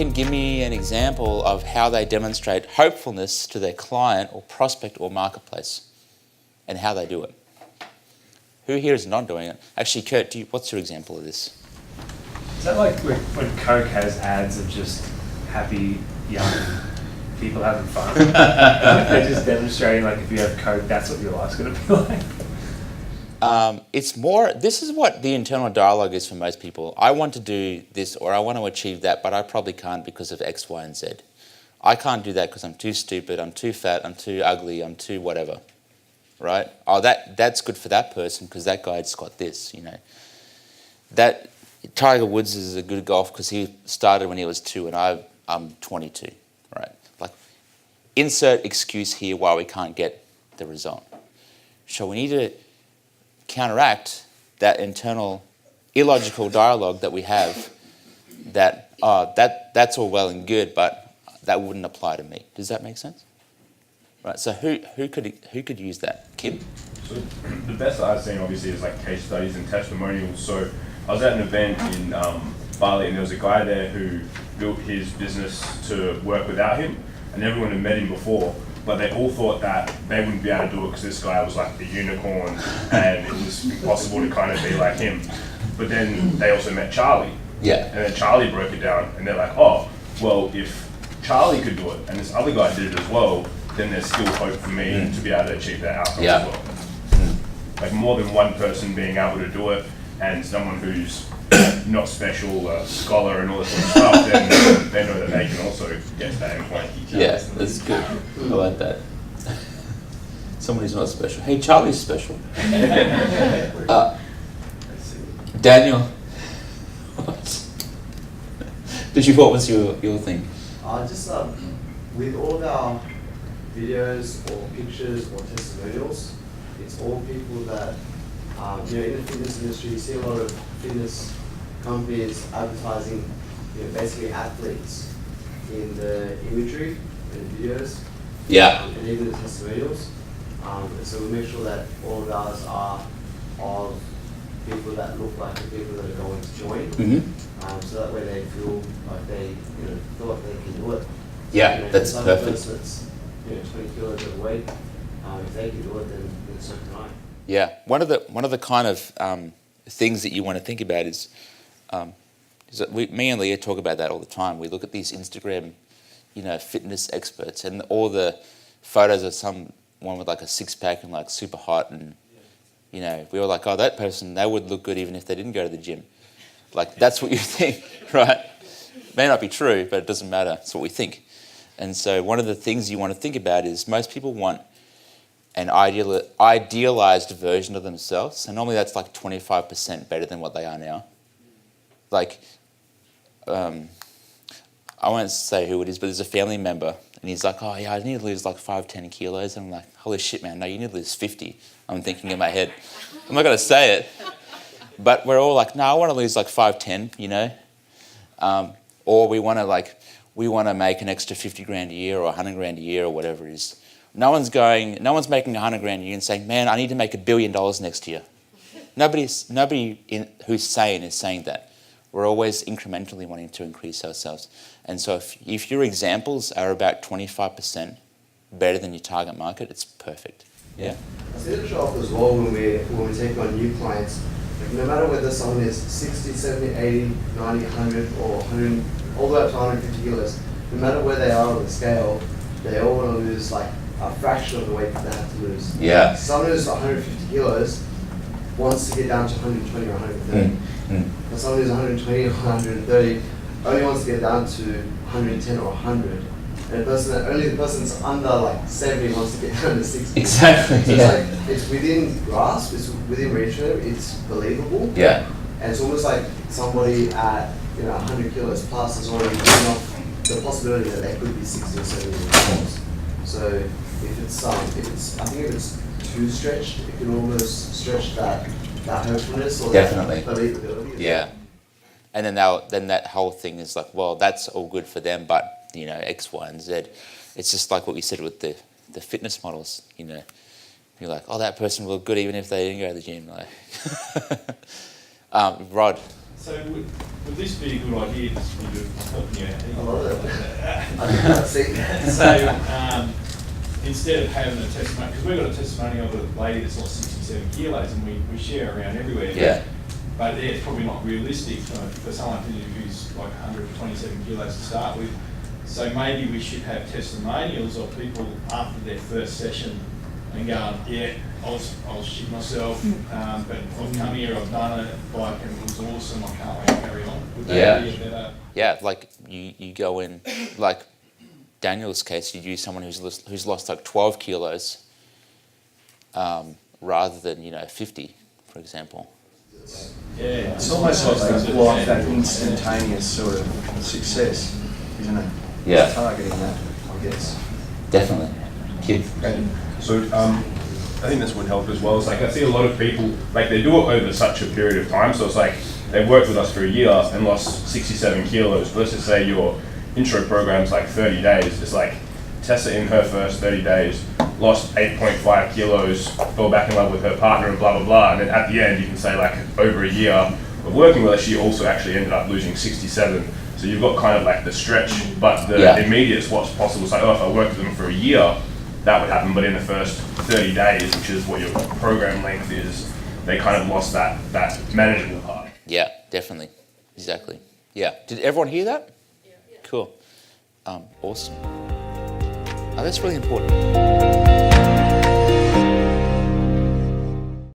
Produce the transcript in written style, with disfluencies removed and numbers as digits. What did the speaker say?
can give me an example of how they demonstrate hopefulness to their client or prospect or marketplace and how they do it? Who here is not doing it? Actually, Kurt, what's your example of this? Is that like when Coke has ads of just happy, young people having fun? They're just demonstrating, like, if you have Coke, that's what your life's going to be like. It's more, this is what the internal dialogue is for most people. I want to do this or I want to achieve that, but I probably can't because of X, Y, and Z. I can't do that because I'm too stupid, I'm too fat, I'm too ugly, I'm too whatever. Right? Oh, that's good for that person because that guy's got this, you know. That Tiger Woods is a good golf because he started when he was 2 and I'm 22, right? Like, insert excuse here why we can't get the result. So we need to counteract that internal illogical dialogue that we have that, that's all well and good, but that wouldn't apply to me. Does that make sense? Right, so who could use that? Kim? So the best that I've seen obviously is like case studies and testimonials. So I was at an event in Bali and there was a guy there who built his business to work without him, and everyone had met him before, but they all thought that they wouldn't be able to do it because this guy was like the unicorn and it was impossible to kind of be like him. But then they also met Charlie. Yeah. And then Charlie broke it down and they're like, oh, well, if Charlie could do it and this other guy did it as well, then there's still hope for me to be able to achieve that outcome as well. Like more than one person being able to do it and someone who's not special, a scholar and all this sort of stuff, then they know that they can also get to that end point. Yeah, that's good. I like that. Someone who's not special. Hey, Charlie's special. Daniel, what was your thing? Just with all of our videos or pictures or testimonials, it's all people that, in the fitness industry, you see a lot of fitness companies advertising, basically athletes in the imagery and videos. Yeah. And even the testimonials. And so we make sure that all of ours are of people that look like the people that are going to join. Mm-hmm. So that way they feel like they can do it. Yeah, that's perfect. That's 20 kilos overweight. If they can do it, then so can I. Yeah, one of the kind of things that you want to think about is that me and Leah talk about that all the time. We look at these Instagram, fitness experts and all the photos of someone with like a six-pack and like super hot, and we were like, oh, that person, they would look good even if they didn't go to the gym. Like, that's what you think, right? May not be true, but it doesn't matter. It's what we think. And so one of the things you want to think about is most people want an idealized version of themselves, and normally that's like 25% better than what they are now. Like, I won't say who it is, but there's a family member, and he's like, oh yeah, I need to lose like 5-10 kilos. And I'm like, holy shit, man, no, you need to lose 50. I'm thinking in my head. I'm not going to say it, but we're all like, no, I want to lose like 5-10, or we want to make an extra 50 grand a year or 100 grand a year or whatever it is. No one's making 100 grand a year and saying, man, I need to make $1 billion next year. Nobody who's sane is saying that. We're always incrementally wanting to increase ourselves. And so if your examples are about 25% better than your target market, it's perfect. Yeah. I see the show up as well when we take on new clients. Like, no matter whether someone is 60, 70, 80, 90, 100, or 100, all the way up to 150 kilos, no matter where they are on the scale, they all want to lose like a fraction of the weight that they have to lose. Yeah. Someone who's 150 kilos wants to get down to 120 or 130. But someone who's 120 or 130 only wants to get down to 110 or 100. And only the person that's under like 70 wants to get down to 60. Exactly. So yeah. it's within grasp, it's within reach, it's believable. Yeah. And it's almost like somebody at 100 kilos plus is already giving off the possibility that they could be 60 or 70 kilos. So if it's too stretched, it can almost stretch that hopefulness or Definitely. that believability. Yeah. And then that whole thing is like, well, that's all good for them, but X, Y, and Z. It's just like what we said with the fitness models. You're like, oh, that person will look good even if they didn't go to the gym. Like, Rod. So would this be a good idea? This would be helping you out. I love it. I can't see. So instead of having a testimony, because we've got a testimony of a lady that's lost 67 kilos, and we share around everywhere. Yeah. But it's probably not realistic for someone who's like 127 kilos to start with. So maybe we should have testimonials of people after their first session and going, yeah, I was shit myself, but I've come here, I've done it, like, and it was awesome, I can't wait to carry on. Would that be a better? Yeah, like you go in, like Daniel's case, you'd use someone who's lost like 12 kilos rather than 50, for example. Yeah, It's almost like that instantaneous sort of success, isn't it? Yeah. Targeting that, I guess. Definitely. Kid. So I think this would help as well. It's like I see a lot of people, like they do it over such a period of time. So it's like they've worked with us for a year and lost 67 kilos. But let's just say your intro program's like 30 days. It's like Tessa in her first 30 days lost 8.5 kilos, fell back in love with her partner and blah, blah, blah. And then at the end you can say like over a year of working with her, she also actually ended up losing 67. So you've got kind of like the stretch, but the immediate what's possible. It's like, oh, if I worked with them for a year, that would happen. But in the first 30 days, which is what your program length is, they kind of lost that manageable part. Yeah, definitely. Exactly. Yeah. Did everyone hear that? Yeah. Cool. Awesome. Oh, that's really important.